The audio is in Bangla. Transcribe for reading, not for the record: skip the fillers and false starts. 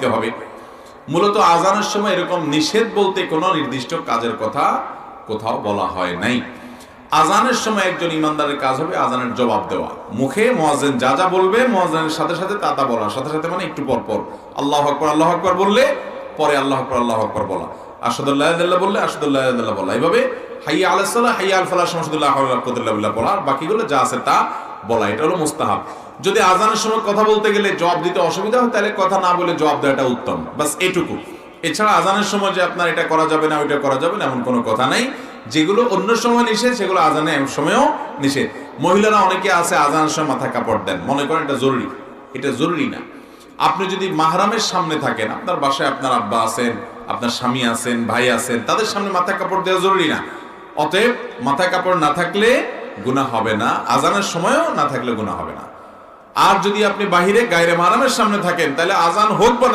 দিতে হবে। মূলত আজানের সময় এরকম নিষেধ বলতে কোনো নির্দিষ্ট কাজের কথা কোথাও বলা হয় নাই। আজানের সময় একজন ইমানদারের কাজ হবে আজানের জবাব দেওয়া। মুখে মুয়াজ্জিন যা যা বলবে মুয়াজ্জিনের সাথে সাথে তা তা বলা, সাথে সাথে মানে একটু পর পর আল্লাহু আকবার বললে পরে আল্লাহু আকবার বলা, আশহাদু আল্লা ইলাহা ইল্লাল্লাহ বললে আশহাদু আল্লা ইলাহা ইল্লাল্লাহ বলা, এইভাবে হাইয়া আলাস সালাহ হাইয়া আল ফালাহ সমস্ত লা হাওলা ওয়ালা কুওয়াতা ইল্লা বিল্লাহ বলা, আর বাকিগুলো যা আছে তা বলা। এটা হলো মুস্তাহাব। যদি আজানের সময় কথা বলতে গেলে জবাব দিতে অসুবিধা হয় তাহলে কথা না বলে জবাব দেওয়াটা উত্তম, বাস এটুকু। এছাড়া আজানের সময় যে আপনার এটা করা যাবে না ওইটা করা যাবে না এমন কোনো কথা নাই। যেগুলো অন্য সময় নিষেধ সেগুলো আজানের সময়ও নিষেধ। মহিলারা অনেকে আছে আজানের সময় মাথা কাপড় দেন, মনে করেন এটা জরুরি। এটা জরুরি না। আপনি যদি মাহরামের সামনে থাকেন, আপনার বাসায় আপনার আব্বা আছেন, আপনার স্বামী আছেন, ভাই আছেন, তাদের সামনে মাথা কাপড় দেওয়া জরুরি না। অতএব মাথা কাপড় না থাকলে গুনাহ হবে না, আজানের সময়ও না থাকলে গুনাহ হবে না। আর যদি আপনি বাহিরে গায়রে মাহরামের সামনে থাকেন তাহলে আজান হোক বা না